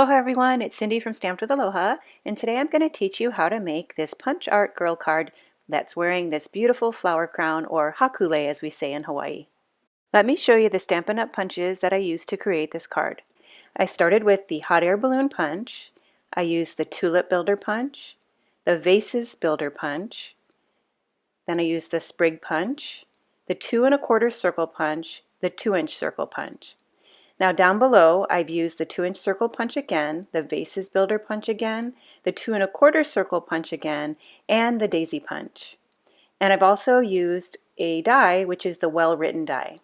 Aloha everyone, it's Cindy from Stamped with Aloha, and today I'm going to teach you how to make this punch art girl card that's wearing this beautiful flower crown, or hakule as we say in Hawaii. Let me show you the Stampin' Up! Punches that I used to create this card. I started with the hot air balloon punch, I used the Tuilip builder punch, the Vases builder punch, then I used the Sprig punch, the 2 1/4 circle punch, the 2-inch circle punch. Now down below, I've used the 2-inch circle punch again, the Vases builder punch again, the 2 1/4 circle punch again, and the daisy punch. And I've also used a die, which is the well-written die.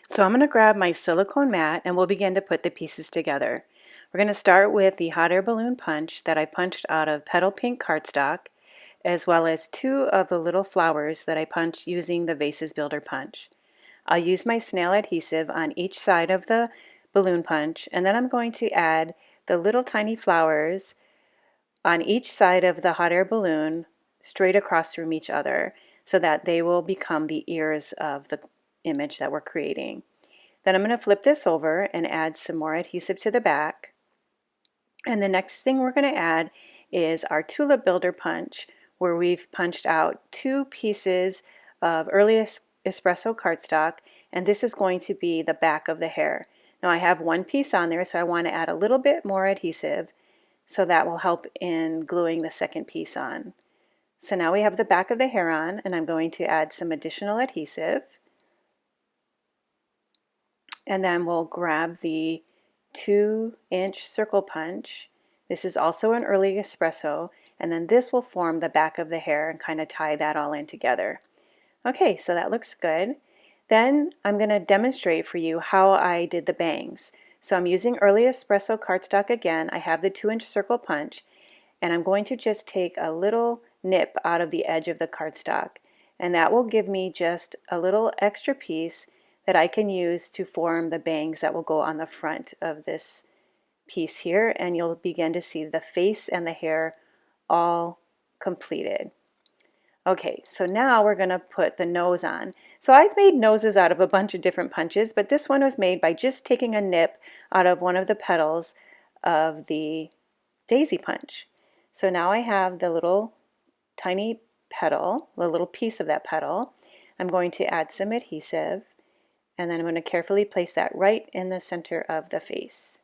So I'm going to grab my silicone mat and we'll begin to put the pieces together. We're going to start with the hot air balloon punch that I punched out of petal pink cardstock, as well as 2 of the little flowers that I punched using the Vases builder punch. I'll use my snail adhesive on each side of the balloon punch, and then I'm going to add the little tiny flowers on each side of the hot air balloon straight across from each other so that they will become the ears of the image that we're creating. Then I'm going to flip this over and add some more adhesive to the back. And the next thing we're going to add is our Tuilip builder punch, where we've punched out 2 pieces of early espresso cardstock, and this is going to be the back of the hair. Now I have 1 piece on there, so I want to add a little bit more adhesive, so that will help in gluing the second piece on. So now we have the back of the hair on, and I'm going to add some additional adhesive, and then we'll grab the 2-inch circle punch. This is also an early espresso, and then this will form the back of the hair and kind of tie that all in together. Okay, so that looks good. Then I'm going to demonstrate for you how I did the bangs. So I'm using early espresso cardstock again. I have the 2-inch circle punch, and I'm going to just take a little nip out of the edge of the cardstock, and that will give me just a little extra piece that I can use to form the bangs that will go on the front of this piece here, and you'll begin to see the face and the hair all completed. Okay, so now we're going to put the nose on. So I've made noses out of a bunch of different punches, but this one was made by just taking a nip out of one of the petals of the daisy punch. So now I have the little tiny petal, the little piece of that petal. I'm going to add some adhesive, and then I'm going to carefully place that right in the center of the face.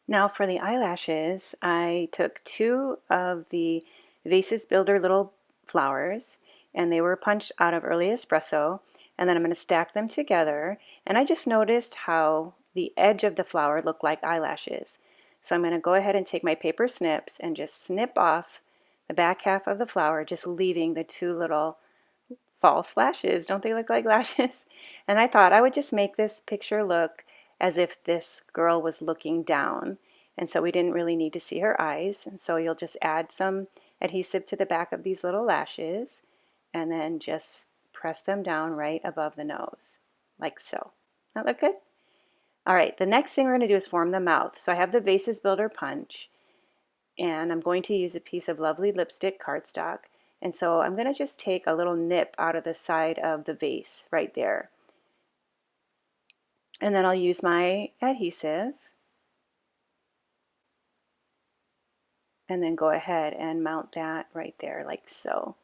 Now for the eyelashes, I took 2 of the Vases builder little flowers, and they were punched out of early espresso, and then I'm going to stack them together, and I just noticed how the edge of the flower looked like eyelashes. So I'm going to go ahead and take my paper snips and just snip off the back half of the flower, just leaving the 2 little false lashes. Don't they look like lashes? And I thought I would just make this picture look as if this girl was looking down, and so we didn't really need to see her eyes, and so you'll just add some adhesive to the back of these little lashes, and then just press them down right above the nose, like so. That look good? All right, the next thing we're going to do is form the mouth. So I have the Vases builder punch, and I'm going to use a piece of lovely lipstick cardstock, and so I'm going to just take a little nip out of the side of the vase right there. And then I'll use my adhesive, and then go ahead and mount that right there like so.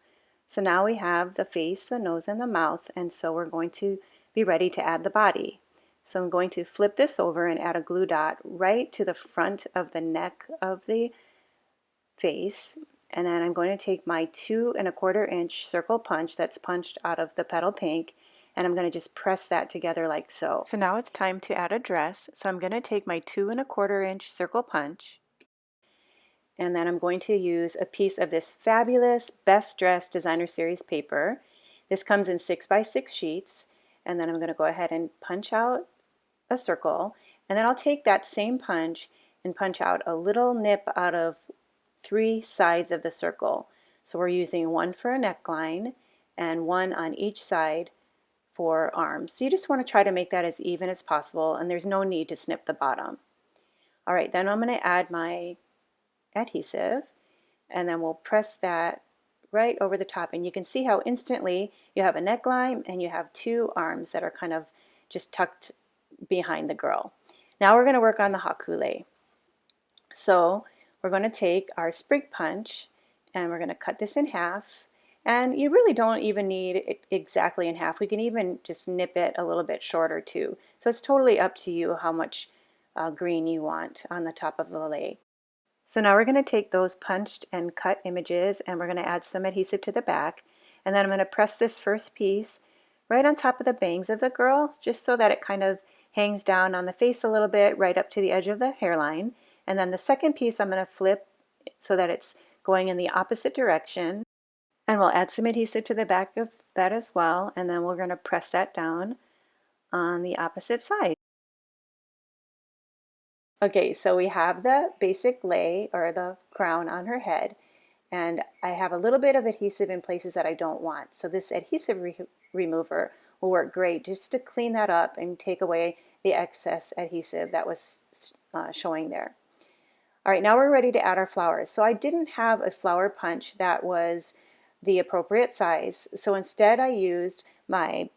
So now we have the face, the nose, and the mouth, and so we're going to be ready to add the body. So I'm going to flip this over and add a glue dot right to the front of the neck of the face, and then I'm going to take my 2 1/4 inch circle punch that's punched out of the petal pink, and I'm going to just press that together like so. So now it's time to add a dress. So I'm going to take my 2 1/4 inch circle punch, and then I'm going to use a piece of this fabulous Best Dress Designer Series paper. This comes in 6x6 sheets, and then I'm going to go ahead and punch out a circle, and then I'll take that same punch and punch out a little nip out of 3 sides of the circle. So we're using 1 for a neckline and 1 on each side for arms. So you just want to try to make that as even as possible, and there's no need to snip the bottom. All right, then I'm going to add my adhesive, and then we'll press that right over the top, and you can see how instantly you have a neckline and you have 2 arms that are kind of just tucked behind the girl. Now we're going to work on the hakule. So we're going to take our sprig punch and we're going to cut this in half. And you really don't even need it exactly in half. We can even just nip it a little bit shorter too. So it's totally up to you how much green you want on the top of the lei. So now we're going to take those punched and cut images and we're going to add some adhesive to the back. And then I'm going to press this first piece right on top of the bangs of the girl, just so that it kind of hangs down on the face a little bit, right up to the edge of the hairline. And then the second piece I'm going to flip so that it's going in the opposite direction. And we'll add some adhesive to the back of that as well. And then we're going to press that down on the opposite side. Okay, so we have the basic lei or the crown on her head. And I have a little bit of adhesive in places that I don't want. So this adhesive remover will work great just to clean that up and take away the excess adhesive that was showing there. All right, now we're ready to add our flowers. So I didn't have a flower punch that was the appropriate size. So instead I used my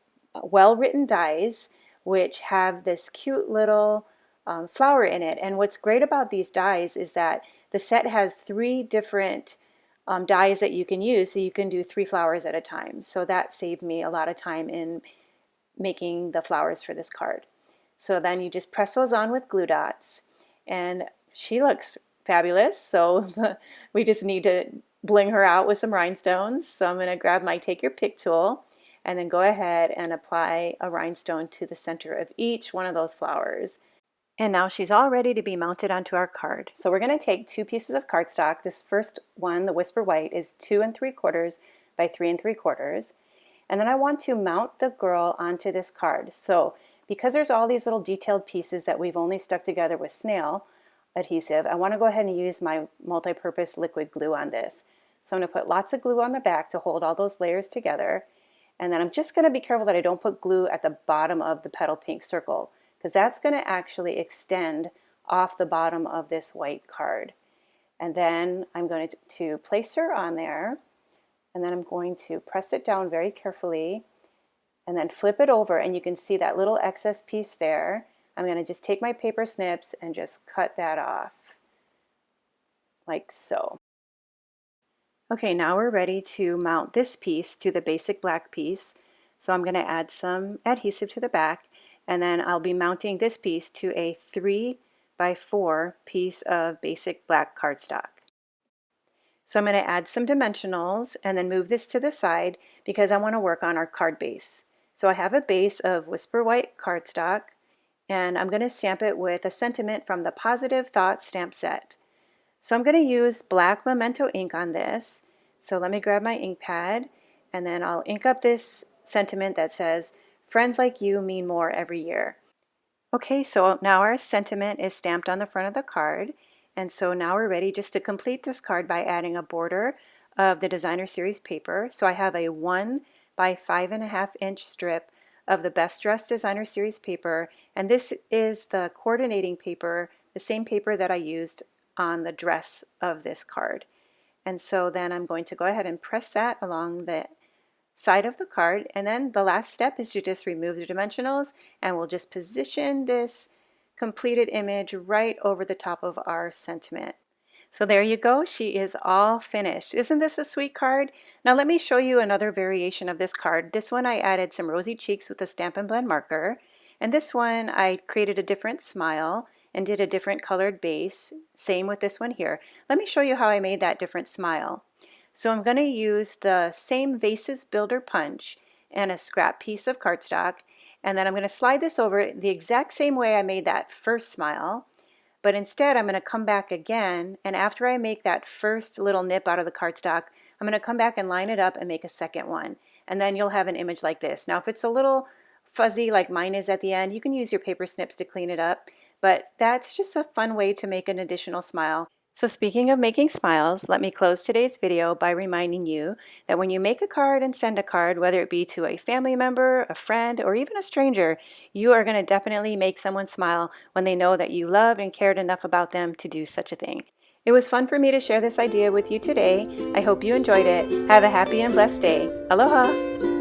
well-written dies, which have this cute little flower in it. And what's great about these dies is that the set has 3 different dies that you can use, so you can do 3 flowers at a time. So that saved me a lot of time in making the flowers for this card. So then you just press those on with glue dots, and she looks fabulous. So we just need to bling her out with some rhinestones. So I'm going to grab my Take Your Pick tool and then go ahead and apply a rhinestone to the center of each one of those flowers. And now she's all ready to be mounted onto our card. So we're going to take 2 pieces of cardstock. This first one, the Whisper White, is 2 3/4 by 3 3/4. And then I want to mount the girl onto this card. So because there's all these little detailed pieces that we've only stuck together with snail adhesive, I want to go ahead and use my multi-purpose liquid glue on this. So I'm going to put lots of glue on the back to hold all those layers together. And then I'm just going to be careful that I don't put glue at the bottom of the petal pink circle, because that's going to actually extend off the bottom of this white card. And then I'm going to place her on there, and then I'm going to press it down very carefully and then flip it over, and you can see that little excess piece there. I'm going to just take my paper snips and just cut that off like so. Okay, now we're ready to mount this piece to the basic black piece. So I'm going to add some adhesive to the back, and then I'll be mounting this piece to a 3 by 4 piece of basic black cardstock. So I'm going to add some dimensionals and then move this to the side because I want to work on our card base. So I have a base of Whisper White cardstock, and I'm going to stamp it with a sentiment from the Positive Thoughts stamp set. So I'm going to use black Memento ink on this. So let me grab my ink pad, and then I'll ink up this sentiment that says, "Friends like you mean more every year." Okay, so now our sentiment is stamped on the front of the card, and so now we're ready just to complete this card by adding a border of the Designer Series paper. So I have a 1 by 5.5 inch strip of the Best Dressed Designer Series paper, and this is the coordinating paper, the same paper that I used on the dress of this card. And so then I'm going to go ahead and press that along the side of the card, and then the last step is to just remove the dimensionals, and we'll just position this completed image right over the top of our sentiment. So there you go, she is all finished. Isn't this a sweet card? Now let me show you another variation of this card. This one I added some rosy cheeks with a Stampin' Blend marker, and this one I created a different smile and did a different colored base. Same with this one here. Let me show you how I made that different smile. So I'm going to use the same Vases Builder punch and a scrap piece of cardstock, and then I'm going to slide this over the exact same way I made that first smile, but instead I'm going to come back again, and after I make that first little nip out of the cardstock, I'm going to come back and line it up and make a second one, and then you'll have an image like this. Now if it's a little fuzzy like mine is at the end, you can use your paper snips to clean it up, but that's just a fun way to make an additional smile. So speaking of making smiles, let me close today's video by reminding you that when you make a card and send a card, whether it be to a family member, a friend, or even a stranger, you are going to definitely make someone smile when they know that you loved and cared enough about them to do such a thing. It was fun for me to share this idea with you today. I hope you enjoyed it. Have a happy and blessed day. Aloha!